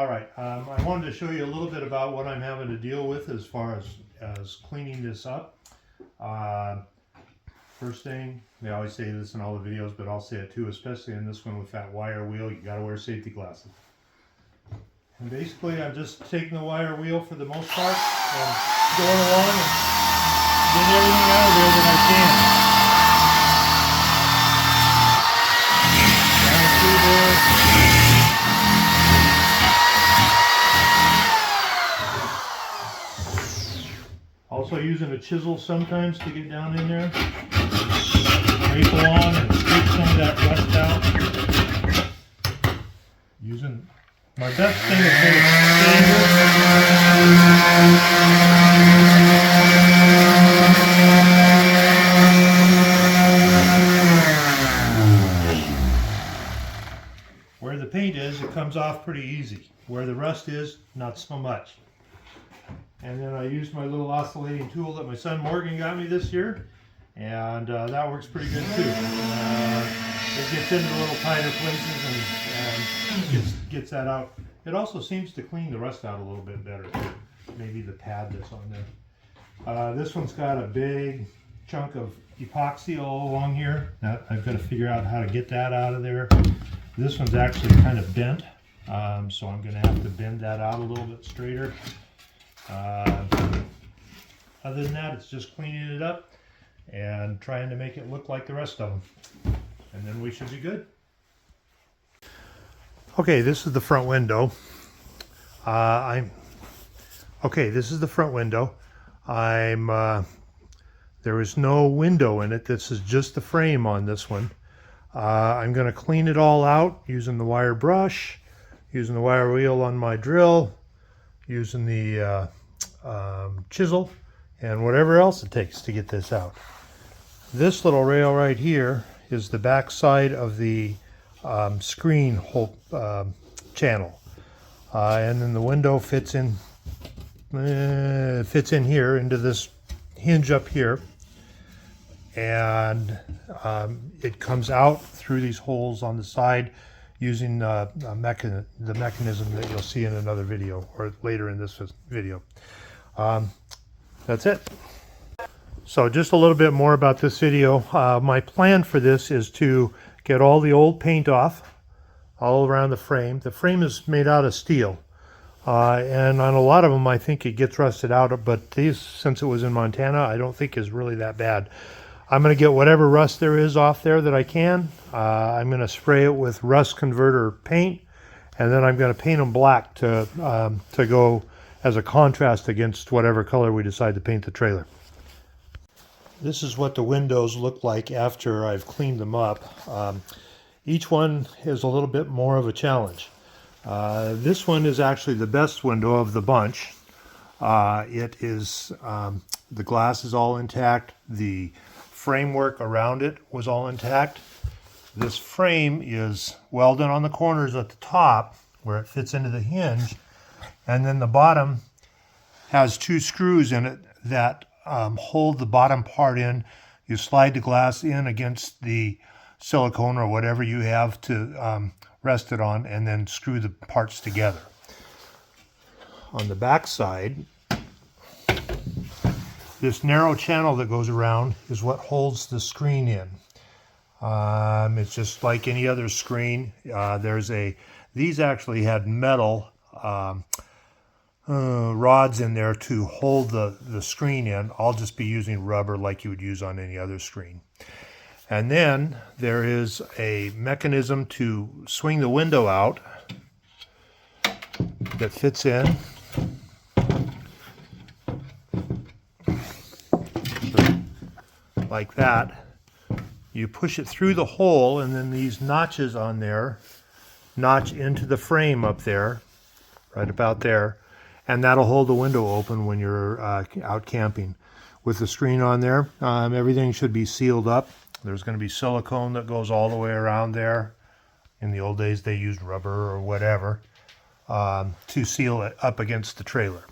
All right, I wanted to show you a little bit about what I'm having to deal with as far as cleaning this up. First thing, they always say this in all the videos, but I'll say it too, especially in this one with that wire wheel, you gotta wear safety glasses. And basically I'm just taking the wire wheel for the most part and going along and getting everything out of there that I can. Down through there. Also using a chisel sometimes to get down in there. Scrape along and scrape some of that rust out. Using my best thing is with a Where the paint is, it comes off pretty easy. Where the rust is, not so much. And then I use my little oscillating tool that my son Morgan got me this year, and that works pretty good too. It gets into little tighter places and gets that out. It also seems to clean the rust out a little bit better too. Maybe the pad that's on there. This one's got a big chunk of epoxy all along here. Now I've got to figure out how to get that out of there. This one's actually kind of bent, so I'm going to have to bend that out a little bit straighter. Other than that, it's just cleaning it up and trying to make it look like the rest of them, and then we should be good. Okay, this is the front window. This is the front window. There is no window in it. This is just the frame on this one. I'm going to clean it all out using the wire brush, using the wire wheel on my drill, using the chisel, and whatever else it takes to get this out. This little rail right here is the back side of the screen hole channel, and then the window fits in here into this hinge up here, and it comes out through these holes on the side using the mechanism that you'll see in another video or later in this video. That's it. So just a little bit more about this video. My plan for this is to get all the old paint off all around the frame. The frame is made out of steel, and on a lot of them I think it gets rusted out, but these, since it was in Montana, I don't think is really that bad. I'm going to get whatever rust there is off there that I can. I'm going to spray it with rust converter paint, and then I'm going to paint them black to go as a contrast against whatever color we decide to paint the trailer. This is what the windows look like after I've cleaned them up. Each one is a little bit more of a challenge. This one is actually the best window of the bunch. It is, the glass is all intact. The framework around it was all intact. This frame is welded on the corners at the top where it fits into the hinge, and then the bottom has two screws in it that hold the bottom part in. You slide the glass in against the silicone or whatever you have to rest it on, and then screw the parts together. On the back side, this narrow channel that goes around is what holds the screen in. It's just like any other screen. These actually had metal rods in there to hold the screen in. I'll just be using rubber like you would use on any other screen. And then there is a mechanism to swing the window out that fits in. Like that. You push it through the hole, and then these notches on there notch into the frame up there, right about there, and that'll hold the window open when you're out camping. With the screen on there, everything should be sealed up. There's going to be silicone that goes all the way around there. In the old days they used rubber or whatever to seal it up against the trailer.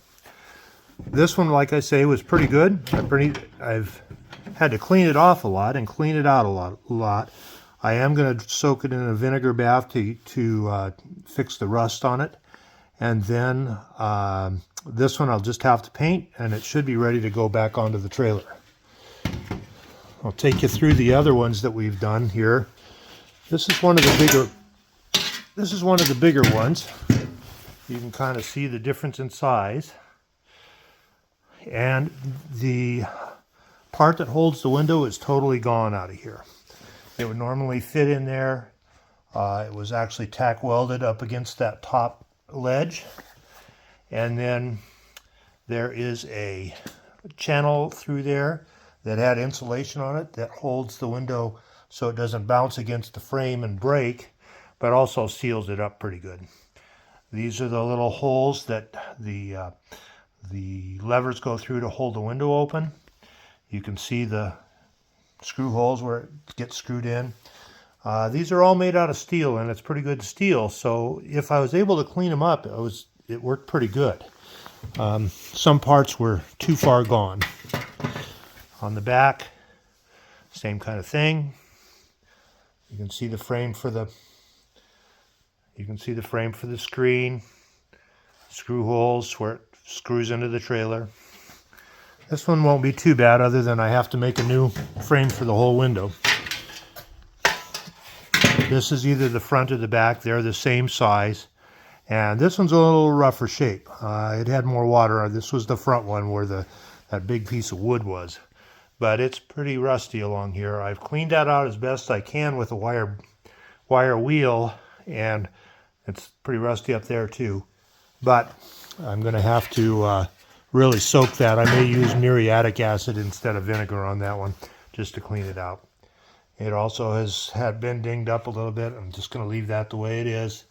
This one, like I say, was pretty good. I've had to clean it off a lot and clean it out a lot. I am going to soak it in a vinegar bath to fix the rust on it. And then this one I'll just have to paint, and it should be ready to go back onto the trailer. I'll take you through the other ones that we've done here. This is one of the bigger ones. You can kind of see the difference in size. And the part that holds the window is totally gone out of here. It would normally fit in there. It was actually tack welded up against that top ledge. And then there is a channel through there that had insulation on it that holds the window so it doesn't bounce against the frame and break, but also seals it up pretty good. These are the little holes that the levers go through to hold the window open. You can see the screw holes where it gets screwed in. These are all made out of steel, and it's pretty good steel, so if I was able to clean them up, it worked pretty good. Some parts were too far gone. On the back, same kind of thing. You can see the frame for the screen, screw holes where it screws into the trailer. This one won't be too bad, other than I have to make a new frame for the whole window. This is either the front or the back. They're the same size. And this one's a little rougher shape. It had more water. This was the front one where that big piece of wood was. But it's pretty rusty along here. I've cleaned that out as best I can with a wire wheel, and it's pretty rusty up there too. But I'm going to have to really soak that. I may use muriatic acid instead of vinegar on that one just to clean it out. It also had been dinged up a little bit. I'm just going to leave that the way it is.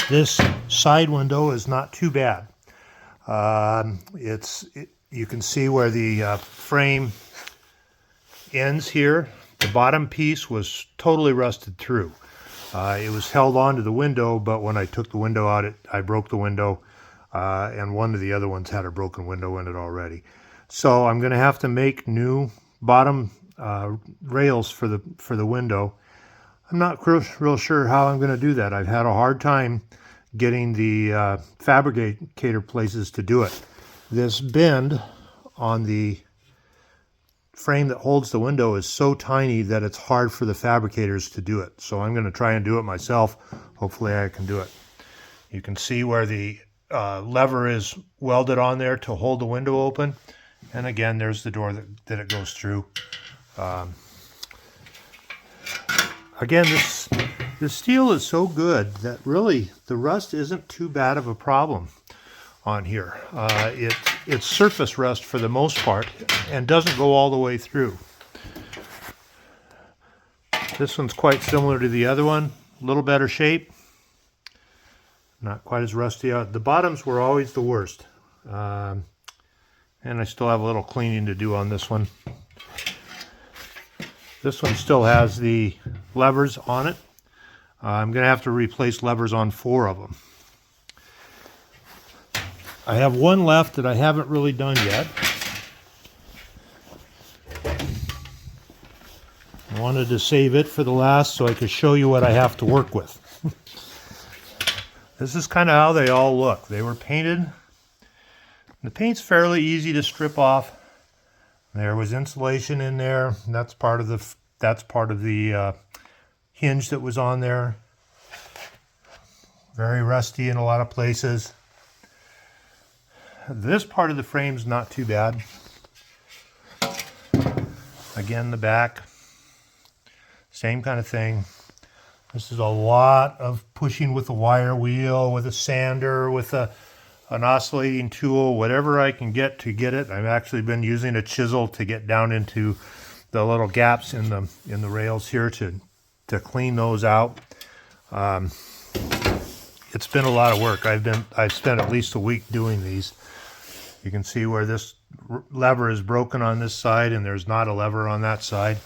This side window is not too bad. You can see where the frame ends here. The bottom piece was totally rusted through. It was held onto the window, but when I took the window out, I broke the window, and one of the other ones had a broken window in it already. So I'm going to have to make new bottom rails for the window. I'm not real sure how I'm going to do that. I've had a hard time getting the fabricator places to do it. This bend on the frame that holds the window is so tiny that it's hard for the fabricators to do it. So I'm going to try and do it myself. Hopefully I can do it. You can see where the lever is welded on there to hold the window open. And again, there's the door that it goes through. Again, this steel is so good that really the rust isn't too bad of a problem on here. It's surface rust for the most part and doesn't go all the way through. This one's quite similar to the other one, a little better shape, not quite as rusty. The bottoms were always the worst, and I still have a little cleaning to do on this one. This one still has the levers on it. I'm going to have to replace levers on 4 of them. I have one left that I haven't really done yet. I wanted to save it for the last so I could show you what I have to work with. This is kind of how they all look. They were painted. The paint's fairly easy to strip off. There was insulation in there. And that's part of the hinge that was on there. Very rusty in a lot of places. This part of the frame's not too bad. Again, the back, same kind of thing. This is a lot of pushing with a wire wheel, with a sander, with an oscillating tool, whatever I can get to get it. I've actually been using a chisel to get down into the little gaps in the rails here to clean those out. It's been a lot of work. I've spent at least a week doing these. You can see where this lever is broken on this side and there's not a lever on that side.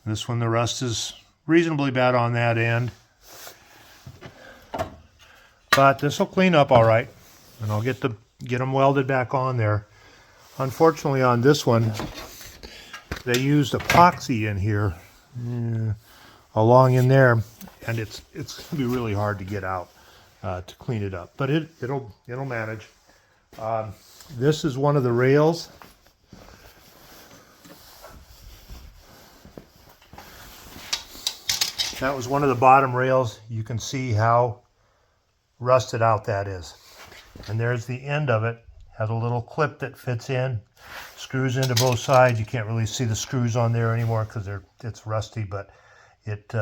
This one, the rust is reasonably bad on that end. But this will clean up all right, and I'll get them welded back on there. Unfortunately on this one, they used epoxy in here along in there, and it's gonna be really hard to get out to clean it up, but it'll manage. This is one of the rails. That was one of the bottom rails. You can see how rusted out that is. And there's the end of it. Has a little clip that fits in, screws into both sides. You can't really see the screws on there anymore because it's rusty, but it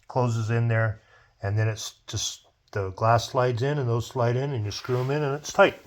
closes in there, and then it's just the glass slides in, and those slide in, and you screw them in, and it's tight.